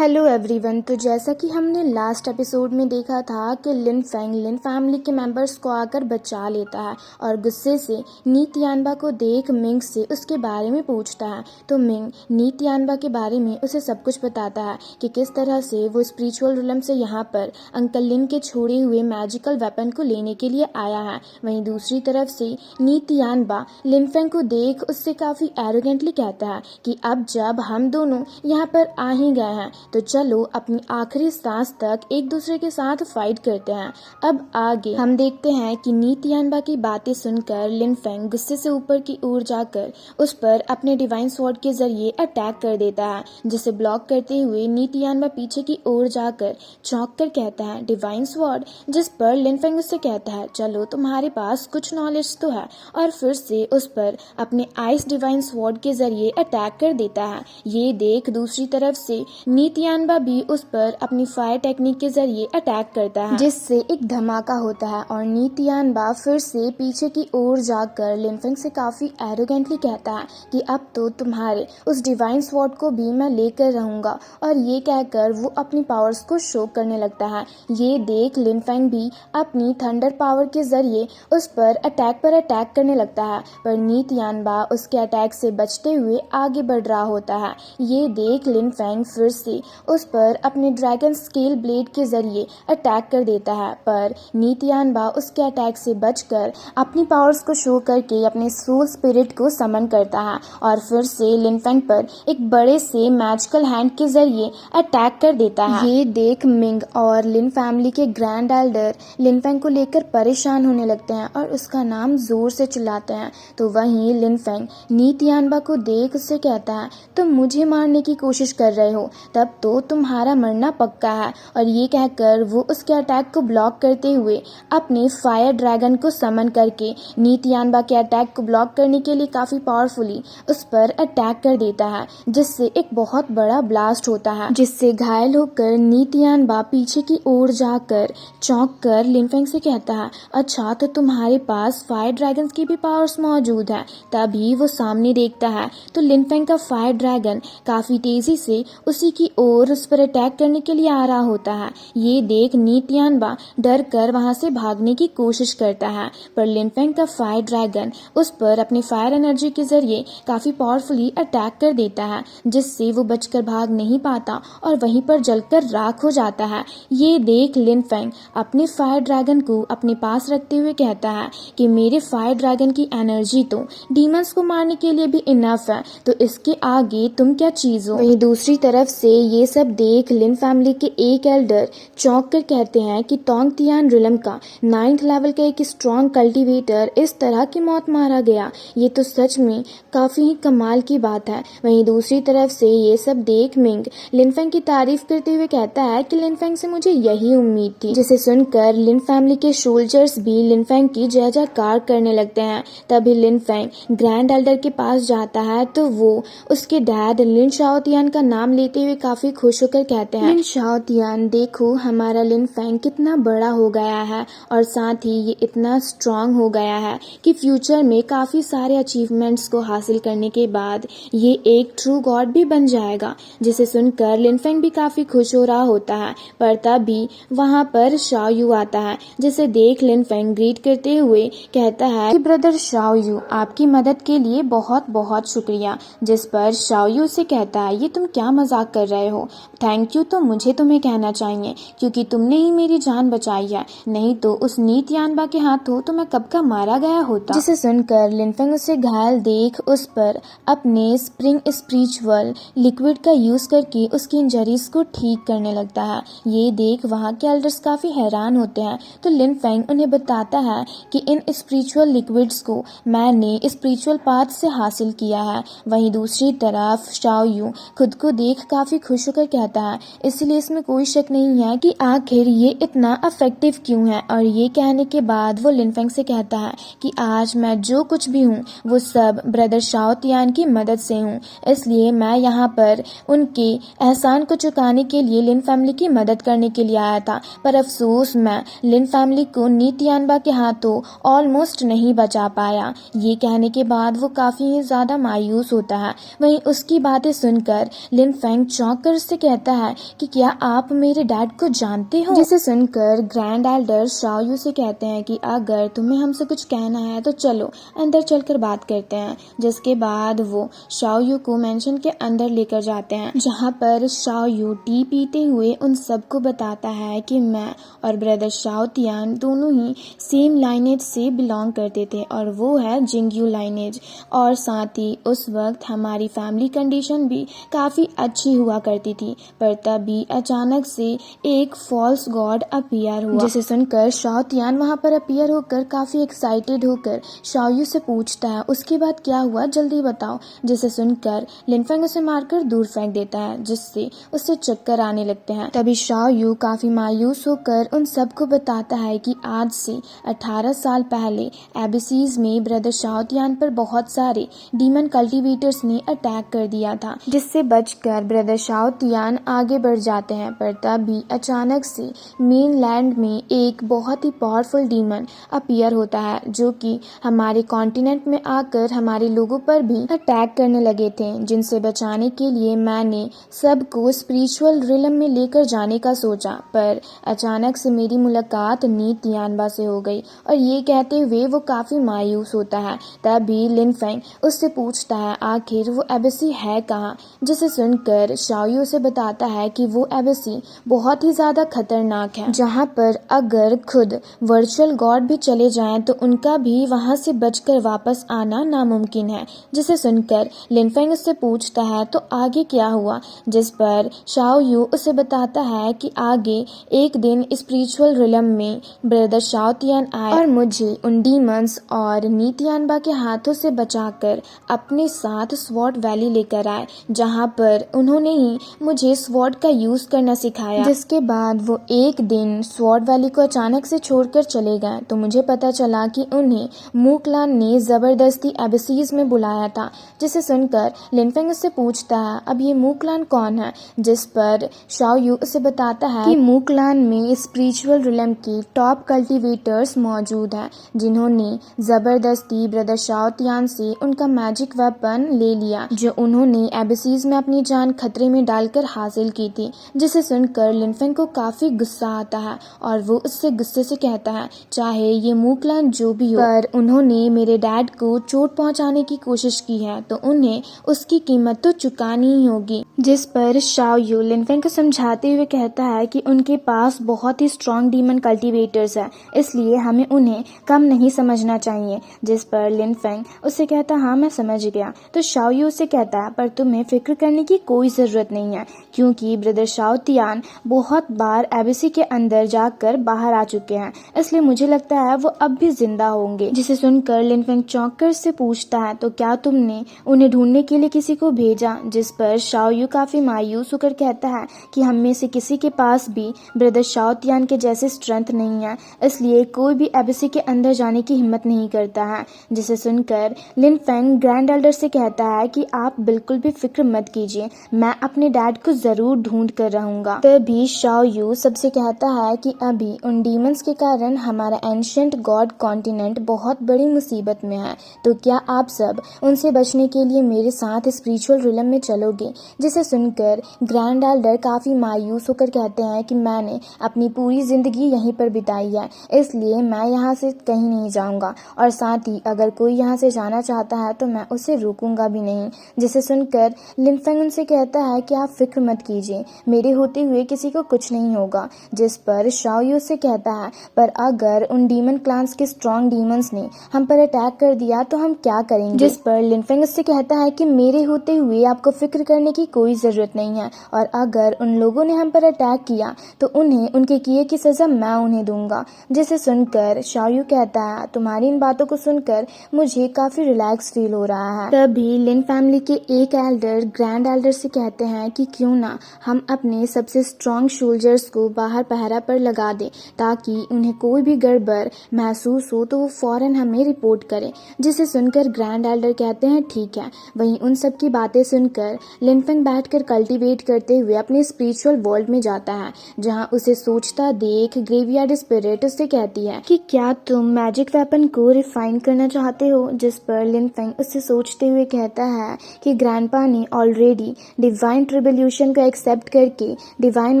Hello everyone. तो जैसा कि हमने लास्ट एपिसोड में देखा था कि लिन फेंग लिन फैमिली के मेंबर्स को आकर बचा लेता है और गुस्से से नी तियानबा को देख मिंग से उसके बारे में पूछता है। तो मिंग नी तियानबा के बारे में उसे सब कुछ बताता है कि किस तरह से वो स्पिरिचुअल रिलम से यहाँ पर अंकल लिन के छोड़े हुए मैजिकल वेपन को लेने के लिए आया है। वहीं दूसरी तरफ से नी तियानबा लिन फेंग को देख उससे काफ़ी एरोगेंटली कहता है कि अब जब हम दोनों यहाँ पर आ ही गए हैं तो चलो अपनी आखिरी सांस तक एक दूसरे के साथ फाइट करते हैं। अब आगे हम देखते हैं कि नी तियानबा की बातें सुनकर लिन फेंग गुस्से से ऊपर की ओर जाकर उस पर अपने डिवाइन स्वॉर्ड के जरिए अटैक कर देता है, जिसे ब्लॉक करते हुए नी तियानबा पीछे की ओर जाकर चौंक कर कहता है डिवाइन स्वॉर्ड, जिस पर लिन फेंग उससे कहता है चलो तुम्हारे पास कुछ नॉलेज तो है, और फिर से उस पर अपने आइस डिवाइन स्वॉर्ड के जरिए अटैक कर देता है। ये देख दूसरी तरफ से नी तियानबा भी उस पर अपनी फायर टेक्निक के जरिए अटैक करता है, जिससे एक धमाका होता है और नी तियानबा फिर से पीछे की ओर जाकर लिन फेंग से काफी एरोगेंटली कहता है कि अब तो तुम्हारे उस डिवाइन स्वॉर्ड को भी मैं लेकर रहूंगा, और ये कहकर वो अपनी पावर्स को शो करने लगता है। ये देख लिन फेंग भी अपनी थंडर पावर के जरिए उस पर अटैक करने लगता है, पर नी तियानबा उसके अटैक से बचते हुए आगे बढ़ रहा होता है। ये देख लिन फेंग फिर से उस पर अपने ड्रैगन स्केल ब्लेड के जरिए अटैक कर देता है, पर नी तियानबा उसके अटैक से बचकर अपनी पावर्स को शो करके अपने सोल स्पिरिट को समन करता है और फिर से लिन फेंग पर एक बड़े से मैजिकल हैंड के जरिए अटैक कर देता है। ये देख मिंग और लिन फैमिली के ग्रैंड एल्डर लिन फेंग को लेकर परेशान होने लगते हैं और उसका नाम जोर से चिल्लाते हैं। तो वहीं लिन फेंग नी तियानबा को देख उससे कहता है तुम मुझे मारने की कोशिश कर रहे हो, तब तो तुम्हारा मरना पक्का है, और ये कहकर वो उसके अटैक को ब्लॉक करते हुए अपने फायर ड्रैगन को समन करके नी तियानबा के अटैक को ब्लॉक करने के लिए काफी पावरफुली उस पर अटैक कर देता है, जिससे एक बहुत बड़ा ब्लास्ट होता है, जिससे घायल होकर नी तियानबा पीछे की ओर जाकर चौंक कर लिन फेंग से कहता है अच्छा तो तुम्हारे पास फायर ड्रैगन की भी पावर्स मौजूद है। तभी वो सामने देखता है तो लिन फेंग का फायर ड्रैगन काफी तेजी से उसी की ओर उस पर अटैक करने के लिए आ रहा होता है। ये देख नी तियानबा डर कर वहां से भागने की कोशिश करता है, पर लिन फेंग का फायर ड्रैगन उस पर अपनी फायर एनर्जी के जरिए काफी पावरफुली अटैक कर देता है, जिससे वो बचकर भाग नहीं पाता और वहीं पर जलकर राख हो जाता है। ये देख लिन फेंग अपने फायर ड्रैगन को अपने पास रखते हुए कहता है कि मेरे फायर ड्रैगन की एनर्जी तो डीमंस को मारने के लिए भी इनफ है, तो इसके आगे तुम क्या चीज हो। वहीं दूसरी तरफ से ये सब देख लिन फैमिली के एक एल्डर चौंक कर कहते हैं कि तोंग तियान रिलम का 9th लेवल का एक स्ट्रॉन्ग कल्टीवेटर इस तरह की मौत मारा गया, ये तो सच में काफी ही कमाल की बात है। वहीं दूसरी तरफ से ये सब देख मिंग लिन फेंग की तारीफ करते हुए कहता है कि लिन फेंग से मुझे यही उम्मीद थी, जिसे सुनकर लिन फैमिली के सोल्जर्स भी लिन फेंग की जय जयकार करने लगते हैं। तभी लिन फेंग ग्रैंड एल्डर के पास जाता है तो वो उसके डैड लिन शाओतियान का नाम लेते हुए काफी खुश होकर कहते हैं लिन शाओतियान देखो हमारा लिन फेंग कितना बड़ा हो गया है, और साथ ही ये इतना स्ट्रांग हो गया है कि फ्यूचर में काफी सारे अचीवमेंट्स को हासिल करने के बाद ये एक ट्रू गॉड भी बन जाएगा। जिसे सुनकर लिन फेंग भी काफी खुश हो रहा होता है, पर तभी वहाँ पर शाओ यू आता है, जिसे देख लिन फेंग ग्रीट करते हुए कहता है कि ब्रदर शाओ यू आपकी मदद के लिए बहुत बहुत शुक्रिया। जिस पर शाओ यू से कहता है ये तुम क्या मजाक कर रहे हो, थैंक यू तो मुझे तुम्हें कहना चाहिए क्योंकि तुमने ही मेरी जान बचाई है, नहीं तो उस नी तियानबा के हाथों तो मैं कब का मारा गया होता। जिसे सुनकर लिन फेंग उसे घायल देख उस पर अपने स्प्रिंग स्पिरिचुअल लिक्विड का यूज करके उसकी इंजरीज को ठीक करने लगता है। ये देख वहाँ के एल्डर्स काफी हैरान होते हैं, तो लिन फेंग उन्हें बताता है कि इन स्पिरिचुअल लिक्विड्स को मैंने स्पिरिचुअल पाथ से हासिल किया है। वहीं दूसरी तरफ शाओ यू खुद को देख काफी खुश होकर कहता है इसलिए इसमें कोई शक नहीं है कि आखिर ये इतना इफेक्टिव क्यों है। और ये कहने के बाद वो लिन फेंग से कहता है कि आज मैं जो कुछ भी हूँ वो सब ब्रदर शाओतियान की मदद से हूँ, इसलिए मैं यहाँ पर उनके एहसान को चुकाने के लिए लिन फैमिली की मदद करने के लिए आया था, पर अफसोस मैं लिन फैमिली को नी तियानबा के हाथों ऑलमोस्ट नहीं बचा पाया। ये कहने के बाद वो काफी ज्यादा मायूस होता है। वहीं उसकी बातें सुनकर लिन फेंग चौंक कर आकर उससे कहता है कि क्या आप मेरे डैड को जानते हो। जिसे सुनकर ग्रैंड एल्डर शाओयू से कहते हैं कि अगर तुम्हें हमसे कुछ कहना है तो चलो अंदर चलकर बात करते हैं। जिसके बाद वो शाओयू को मेंशन के अंदर लेकर जाते हैं, जहाँ पर शाओयू टी पीते हुए उन सबको बताता है कि मैं और ब्रदर शाओ तियान दोनों ही सेम लाइनेज से बिलोंग करते थे और वो है जिंगयू लाइनेज, और साथ ही उस वक्त हमारी फैमिली कंडीशन भी काफ़ी अच्छी हुआ करती थी। पर तभी अचानक से एक फॉल्स गॉड अपीयर हुआ, जिसे सुनकर शाओ तियान वहाँ पर अपीयर होकर काफ़ी एक्साइटेड होकर शाओयू से पूछता है उसके बाद क्या हुआ, जल्दी बताओ। जिसे सुनकर लिनफेंग उसे मारकर दूर फेंक देता है, जिससे उससे चक्कर आने लगते हैं। तभी शाओयू काफ़ी मायूस होकर उन सबको बताता है कि आज से 18 साल पहले एबीसीज में ब्रदर शाओ तियान पर बहुत सारे डीमन कल्टीवेटर्स ने अटैक कर दिया था, जिससे बचकर ब्रदर शाओ तियान आगे बढ़ जाते हैं। पर तभी अचानक से मेनलैंड में एक बहुत ही पावरफुल डीमन अपीयर होता है, जो कि हमारे कॉन्टिनेंट में आकर हमारे लोगों पर भी अटैक करने लगे थे। जिनसे बचाने के लिए मैंने सबको स्पिरिचुअल रिलम में लेकर जाने का सोचा, पर अचानक से मेरी मुलाकात नीत तियानबा से हो गई और ये कहते हुए वो काफ़ी मायूस होता है। तभी लिनफेंग उससे पूछता है आखिर वो एबेसी है कहाँ। जिसे सुनकर शाओयू से बताता है कि वो एबेसी बहुत ही ज़्यादा खतरनाक है, जहाँ पर अगर खुद वर्चुअल गॉड भी चले जाएं तो उनका भी वहाँ से बचकर वापस आना नामुमकिन है। जिसे सुनकर लिनफेंग उससे पूछता है तो आगे क्या हुआ, जिस पर शाओयू उसे बताता है कि आगे एक दिन स्पिरिचुअल रिलम में ब्रदर शाओ तियान आए और मुझे उन डीमंस और नी तियानबा के हाथों से बचाकर अपने साथ स्वॉर्ड वैली लेकर आए, जहाँ पर उन्होंने ही मुझे स्वॉर्ड का यूज करना सिखाया। जिसके बाद वो एक दिन स्वॉर्ड वैली को अचानक से छोड़कर चले गए, तो मुझे पता चला कि उन्हें मूक्लान ने जबरदस्ती एबेसीज में बुलाया था। जिसे सुनकर लिनफेंग उससे पूछता है अब ये मूक्लान कौन है, जिस पर शाओयू उसे बताता है कि मूक्लान में स्पिरिचुअल रिलम के टॉप कल्टीवेटर्स मौजूद हैं, जिन्होंने जबरदस्ती ब्रदर शाओ तियान से उनका मैजिक वेपन ले लिया, जो उन्होंने एबेसीज में अपनी जान खतरे में डालकर हासिल की थी। जिसे सुनकर लिनफेंग को काफी गुस्सा आता है और वो उससे गुस्से से कहता है चाहे ये मूक्लान जो भी हो, पर उन्होंने मेरे डैड को चोट पहुंचाने की कोशिश की है तो उन्हें उसकी कीमत तो चुकानी ही होगी। जिस पर शाओयू लिनफेंग को समझाते हुए कहता है कि उनके पास बहुत ही स्ट्रॉन्ग डीमन कल्टीवेटर्स है, इसलिए हमें उन्हें कम नहीं समझना चाहिए। जिस पर लिनफेंग उससे कहता हाँ मैं समझ गया। तो शाओयू उससे कहता है पर तुम्हें फिक्र करने की कोई ज़रूरत नहीं है, क्योंकि ब्रदर शाओ तियान बहुत बार एबीसी के अंदर जाकर बाहर आ चुके हैं, इसलिए मुझे लगता है वो अब भी जिंदा होंगे। जिसे सुनकर लिनफेंग चौंक कर से पूछता है तो क्या तुमने उन्हें ढूंढने के लिए किसी को भेजा। जिस पर शाओयू काफी मायूस होकर कहता है कि हम में से किसी के पास भी ब्रदर शाओ तियान के जैसे स्ट्रेंथ नहीं है, इसलिए कोई भी एबीसी के अंदर जाने की हिम्मत नहीं करता है। जिसे सुनकर लिनफेंग ग्रैंड एल्डर से कहता है कि आप बिल्कुल भी फिक्र मत कीजिए, मैं अपने डैड को जरूर ढूंढ कर रहूंगा। तभी शाओयू सबसे कहता है कि अभी उन डीमंस के कारण हमारा एंशिएंट गॉड कॉन्टिनेंट बहुत बड़ी मुसीबत में है, तो क्या आप सब उनसे बचने के लिए मेरे साथ स्पिरिचुअल रिलम में चलोगे। जिसे सुनकर ग्रैंड एल्डर काफी मायूस होकर कहते हैं कि मैंने अपनी पूरी जिंदगी यहीं पर बिताई है, इसलिए मैं यहाँ से कहीं नहीं जाऊंगा, और साथ ही अगर कोई यहाँ से जाना चाहता है तो मैं उसे रोकूंगा भी नहीं। जिसे सुनकर लिनफेंग उनसे कहता है कि आप फिक्र मत कीजिए, मेरे होते हुए किसी को कुछ नहीं होगा। जिस पर शाओयू से कहता है पर अगर उन डीमन क्लान्स के स्ट्रॉन्ग डीमंस ने हम पर अटैक कर दिया तो हम क्या करेंगे। जिस पर लिनफेंग उससे कहता है कि मेरे होते हुए आपको फिक्र करने की कोई जरूरत नहीं है, और अगर उन लोगों ने हम पर अटैक किया तो उन्हें उनके किए की सजा मैं उन्हें दूंगा। जिसे सुनकर शाओयू कहता है तुम्हारी इन बातों को सुनकर मुझे काफी रिलैक्स फील हो रहा है। तभी लिन फैमिली के एक एल्डर ग्रैंड एल्डर से कहते हैं कि क्यों ना हम अपने सबसे स्ट्रॉन्ग सोल्जर्स को बाहर पहरा पर लगा दें, ताकि उन्हें कोई भी गड़बड़ महसूस हो तो वो फौरन हमें रिपोर्ट करें। जिसे सुनकर ग्रैंड एल्डर कहते हैं ठीक है। वहीं उन सब की बातें सुनकर लिनफेंग बैठकर कल्टीवेट करते हुए अपने स्पिरिचुअल वर्ल्ड में जाता है, जहां उसे सोचता देख ग्रेवयार्ड स्पिरिट उससे कहती है कि क्या तुम मैजिक वेपन को रिफाइन करना चाहते हो। जिस पर लिनफेंग उससे सोचते हुए कहता है कि ग्रैंडपा ने ऑलरेडी डिवाइन एलिमेंट रिवोल्यूशन को एक्सेप्ट करके डिवाइन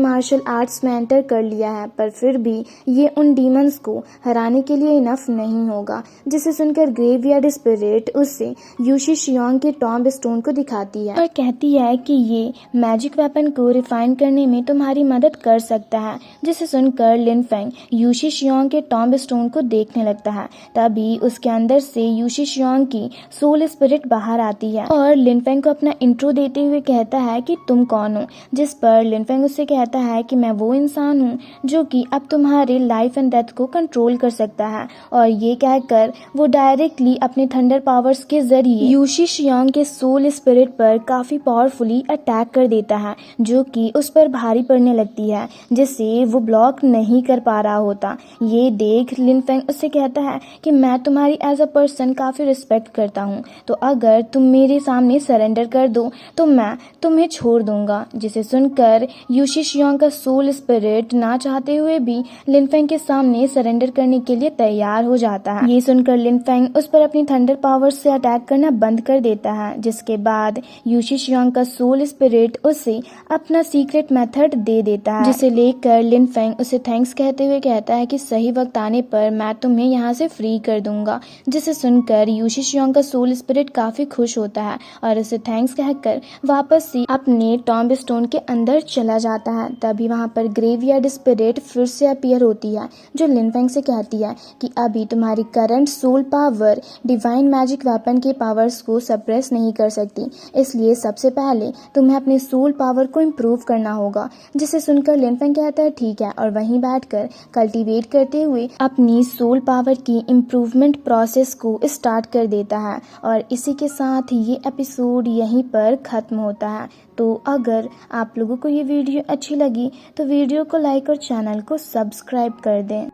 मार्शल आर्ट्स में एंटर कर लिया है, पर फिर भी ये उन डीमंस को हराने के लिए इनफ नहीं होगा, जिसे सुनकर ग्रेवयार्ड स्पिरिट उससे यूशी शियोंग के टॉम्ब स्टोन को दिखाती है और कहती है कि ये मैजिक वेपन को रिफाइन करने में तुम्हारी मदद कर सकता है, जिसे सुनकर लिन फेंग यूशी शियोंग के टॉम्ब स्टोन को देखने लगता है। तभी उसके अंदर से यूशी शियोंग की सोल स्पिरिट बाहर आती है और लिन फेंग को अपना इंट्रो देते हुए कहता है कि तुम कौन हो, जिस पर लिन फेंग उससे कहता है कि मैं वो इंसान हूँ जो कि अब तुम्हारे लाइफ एंड डेथ को कंट्रोल कर सकता है। और ये कहकर वो डायरेक्टली अपने थंडर पावर्स के जरिए यूशी शियोंग के सोल स्पिरिट पर काफी पावरफुली अटैक कर देता है, जो कि उस पर भारी पड़ने लगती है, जिससे वो ब्लॉक नहीं कर पा रहा होता। ये देख लिन फेंग उससे कहता है कि मैं तुम्हारी एज अ पर्सन काफी रिस्पेक्ट करता हूँ, तो अगर तुम मेरे सामने सरेंडर कर दो तो मैं तुम्हें छोड़ दूंगा। जिसे सुनकर यूशी शियोंग का सोल स्पिरिट ना चाहते हुए भी लिन फेंग के सामने सरेंडर करने के लिए तैयार हो जाता है। ये सुनकर लिन फेंग उस पर अपनी थंडर पावर्स से अटैक करना बंद कर देता है, जिसके बाद यूशी शियोंग का सोल स्पिरिट उसे अपना सीक्रेट मेथड दे देता है, जिसे लेकर लिन फेंग उसे थैंक्स कहते हुए कहता है कि सही वक्त आने पर मैं तुम्हें यहाँ से फ्री कर दूंगा। जिसे सुनकर यूशी शियोंग का सोल स्पिरिट काफी खुश होता है और उसे थैंक्स कहकर वापस से अपने टॉम्ब स्टोन के अंदर चला जाता है। तभी वहाँ पर ग्रेवयार्ड स्पिरिट फिर से अपीयर होती है, जो लिन फेंग से कहती है कि अभी तुम्हारी current soul power divine magic weapon के पावर्स को सप्रेस नहीं कर सकती, इसलिए सबसे पहले तुम्हें अपने सोल पावर को इम्प्रूव करना होगा। जिसे सुनकर लिन फेंग कहता है ठीक है, और वहीं बैठकर कल्टीवेट करते हुए अपनी सोल पावर की इम्प्रूवमेंट प्रोसेस को स्टार्ट कर देता है। और इसी के साथ ये एपिसोड यहीं पर ख़त्म होता है। तो अगर आप लोगों को ये वीडियो अच्छी लगी तो वीडियो को लाइक और चैनल को सब्सक्राइब कर दें।